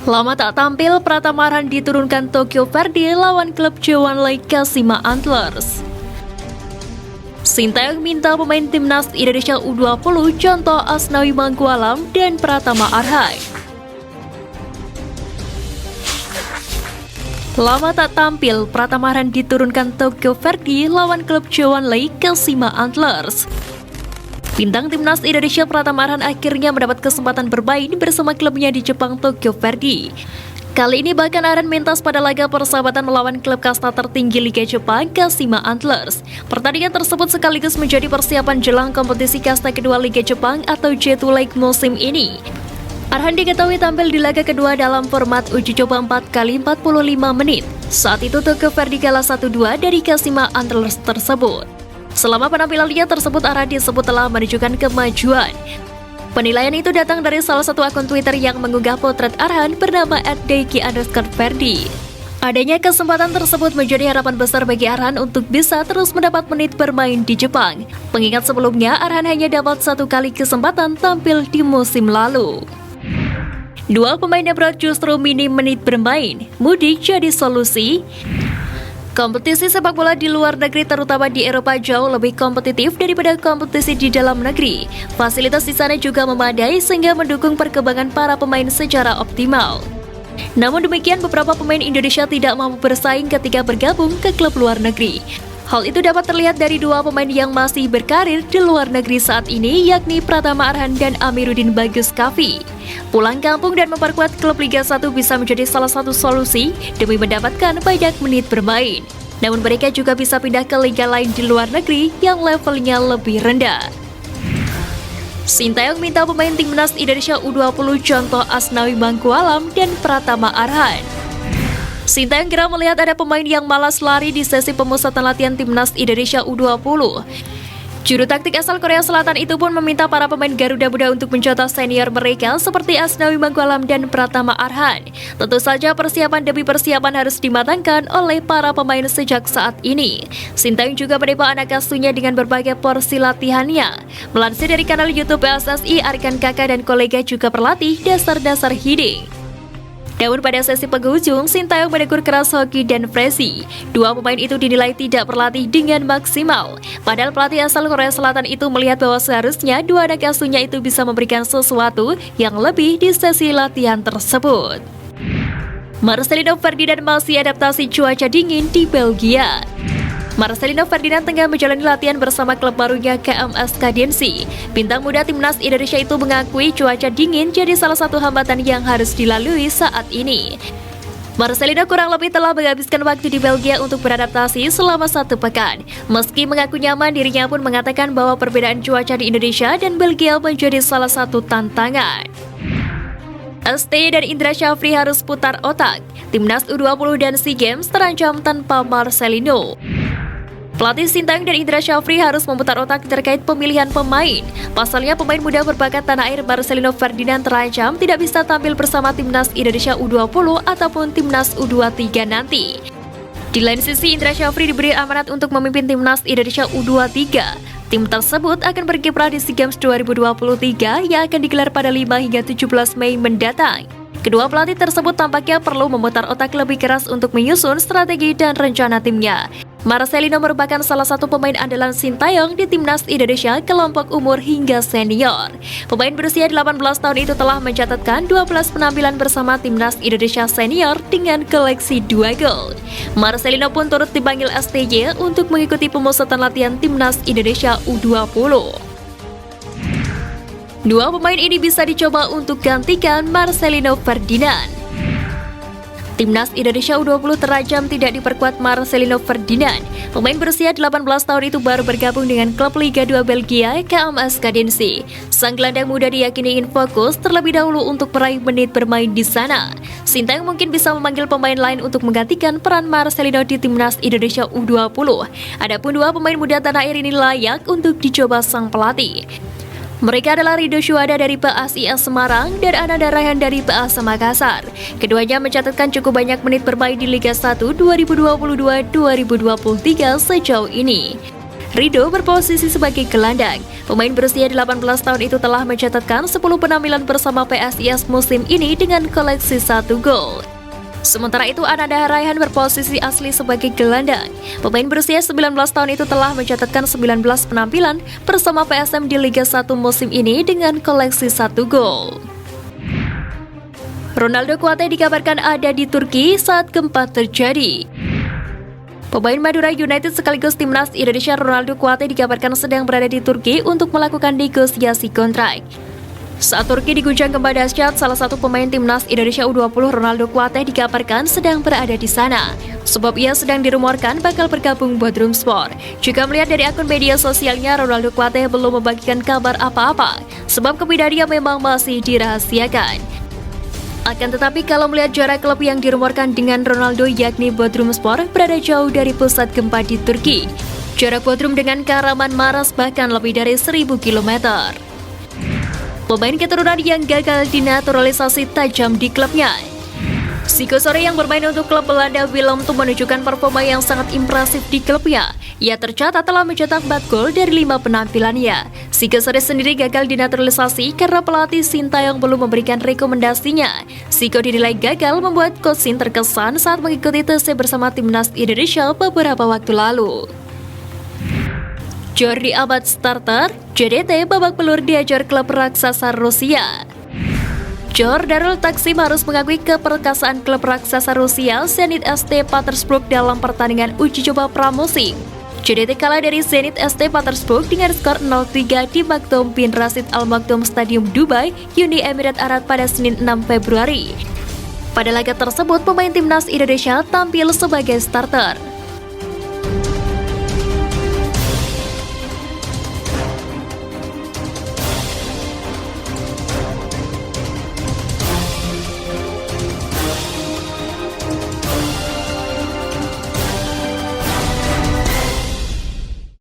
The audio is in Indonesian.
Lama tak tampil, Pratama Arhan diturunkan Tokyo Verdy lawan klub Jewan Lake Kashima Antlers. Sintayong minta pemain timnas Indonesia U20 contoh Asnawi Mangkualam dan Pratama Arhan. Lama tak tampil, Pratama Arhan diturunkan Tokyo Verdy lawan klub Jewan Lake Kashima Antlers. Bintang timnas Indonesia Pratama Arhan akhirnya mendapat kesempatan bermain bersama klubnya di Jepang Tokyo Verdy. Kali ini bahkan Arhan mentas pada laga persahabatan melawan klub kasta tertinggi Liga Jepang Kashima Antlers. Pertandingan tersebut sekaligus menjadi persiapan jelang kompetisi kasta kedua Liga Jepang atau J2 League musim ini. Arhan diketahui tampil di laga kedua dalam format uji coba 4 kali 45 menit. Saat itu Tokyo Verdy kalah 1-2 dari Kashima Antlers tersebut. Selama penampilannya tersebut, Arhan disebut telah menunjukkan kemajuan. Penilaian itu datang dari salah satu akun Twitter yang mengunggah potret Arhan bernama @deiki_verdy. Adanya kesempatan tersebut menjadi harapan besar bagi Arhan untuk bisa terus mendapat menit bermain di Jepang. Mengingat sebelumnya Arhan hanya dapat 1 kali kesempatan tampil di musim lalu. Dua pemain yang berat justru minim menit bermain. Mudik jadi solusi. Kompetisi sepak bola di luar negeri terutama di Eropa jauh lebih kompetitif daripada kompetisi di dalam negeri. Fasilitas di sana juga memadai sehingga mendukung perkembangan para pemain secara optimal. Namun demikian beberapa pemain Indonesia tidak mampu bersaing ketika bergabung ke klub luar negeri. Hal itu dapat terlihat dari dua pemain yang masih berkarir di luar negeri saat ini, yakni Pratama Arhan dan Amiruddin Bagus Kavi. Pulang kampung dan memperkuat klub Liga 1 bisa menjadi salah satu solusi demi mendapatkan banyak menit bermain. Namun mereka juga bisa pindah ke liga lain di luar negeri yang levelnya lebih rendah. Sintayong minta pemain timnas Indonesia U20 contoh Asnawi Mangkualam dan Pratama Arhan. Sintayong geram melihat ada pemain yang malas lari di sesi pemusatan latihan timnas Indonesia U20. Juru taktik asal Korea Selatan itu pun meminta para pemain Garuda Muda untuk mencontoh senior mereka seperti Asnawi Mangkualam dan Pratama Arhan. Tentu saja persiapan demi persiapan harus dimatangkan oleh para pemain sejak saat ini. Sintayong juga menimpa anak asuhnya dengan berbagai porsi latihannya. Melansir dari kanal YouTube PSSI, Arkan Kakak dan kolega juga berlatih dasar-dasar heading. Namun pada sesi penghujung, Sintayong menegur keras Hoki dan Fresi. Dua pemain itu dinilai tidak berlatih dengan maksimal. Padahal pelatih asal Korea Selatan itu melihat bahwa seharusnya dua anak asuhnya itu bisa memberikan sesuatu yang lebih di sesi latihan tersebut. Marcelino Ferdinand masih adaptasi cuaca dingin di Belgia. Marcelino Ferdinand tengah menjalani latihan bersama klub barunya KMS Kadensi. Bintang muda timnas Indonesia itu mengakui cuaca dingin jadi salah satu hambatan yang harus dilalui saat ini. Marcelino kurang lebih telah menghabiskan waktu di Belgia untuk beradaptasi selama 1 pekan. Meski mengaku nyaman, dirinya pun mengatakan bahwa perbedaan cuaca di Indonesia dan Belgia menjadi salah satu tantangan. ST dan Indra Syafri harus putar otak. Timnas U20 dan SEA Games terancam tanpa Marcelino. Pelatih Sintayong dan Indra Syafri harus memutar otak terkait pemilihan pemain. Pasalnya pemain muda berbakat tanah air Marcelino Ferdinand terancam tidak bisa tampil bersama timnas Indonesia U20 ataupun timnas U23 nanti. Di lain sisi, Indra Syafri diberi amanat untuk memimpin timnas Indonesia U23. Tim tersebut akan berkiprah di SEA Games 2023 yang akan digelar pada 5 hingga 17 Mei mendatang. Kedua pelatih tersebut tampaknya perlu memutar otak lebih keras untuk menyusun strategi dan rencana timnya. Marcelino merupakan salah satu pemain andalan Sintayong di timnas Indonesia kelompok umur hingga senior. Pemain berusia 18 tahun itu telah mencatatkan 12 penampilan bersama timnas Indonesia senior dengan koleksi 2 gol. Marcelino pun turut dipanggil STY untuk mengikuti pemusatan latihan timnas Indonesia U20. Dua pemain ini bisa dicoba untuk gantikan Marcelino Ferdinand. Timnas Indonesia U20 terancam tidak diperkuat Marcelino Ferdinand. Pemain berusia 18 tahun itu baru bergabung dengan klub Liga 2 Belgia KMS Kadensi. Sang gelandang muda diyakini ingin fokus terlebih dahulu untuk meraih menit bermain di sana. Sintayong mungkin bisa memanggil pemain lain untuk menggantikan peran Marcelino di Timnas Indonesia U20. Adapun dua pemain muda tanah air ini layak untuk dicoba sang pelatih. Mereka adalah Ridho Syuhada dari PSIS Semarang dan Ananda Raihan dari PAS Makassar. Keduanya mencatatkan cukup banyak menit bermain di Liga 1 2022-2023 sejauh ini. Rido berposisi sebagai gelandang. Pemain berusia 18 tahun itu telah mencatatkan 10 penampilan bersama PSIS musim ini dengan koleksi 1 gol. Sementara itu, Ananda Raihan berposisi asli sebagai gelandang. Pemain berusia 19 tahun itu telah mencatatkan 19 penampilan bersama PSM di Liga 1 musim ini dengan koleksi 1 gol. Ronaldo Kuate dikabarkan ada di Turki saat gempa terjadi. Pemain Madura United sekaligus timnas Indonesia Ronaldo Kuate dikabarkan sedang berada di Turki untuk melakukan negosiasi kontrak. Saat Turki diguncang gempa dahsyat, salah satu pemain timnas Indonesia U20 Ronaldo Kuate dikabarkan sedang berada di sana. Sebab ia sedang dirumorkan bakal bergabung Bodrum Sport. Jika melihat dari akun media sosialnya, Ronaldo Kuate belum membagikan kabar apa-apa, sebab kepidahannya memang masih dirahasiakan. Akan tetapi kalau melihat jarak klub yang dirumorkan dengan Ronaldo yakni Bodrum Sport berada jauh dari pusat gempa di Turki. Jarak Bodrum dengan Kahraman Maras bahkan lebih dari 1000 km. Pemain keturunan yang gagal dinaturalisasi tajam di klubnya. Zico Sore yang bermain untuk klub Belanda Willem II menunjukkan performa yang sangat impresif di klubnya. Ia tercatat telah mencetak 4 gol dari 5 penampilannya. Zico Sore sendiri gagal dinaturalisasi karena pelatih Sintayong belum memberikan rekomendasinya. Zico dinilai gagal membuat coach Shin terkesan saat mengikuti tes bersama timnas Indonesia beberapa waktu lalu. Jordi Amat starter, JDT babak belur diajar klub raksasa Rusia. Darul Taksim harus mengakui keperkasaan klub raksasa Rusia Zenit ST Petersburg dalam pertandingan uji coba pramusim. JDT kalah dari Zenit ST Petersburg dengan skor 0-3 di Maktoum bin Rashid Al Maktoum Stadium Dubai, Uni Emirat Arab pada Senin 6 Februari. Pada laga tersebut, pemain timnas Indonesia tampil sebagai starter.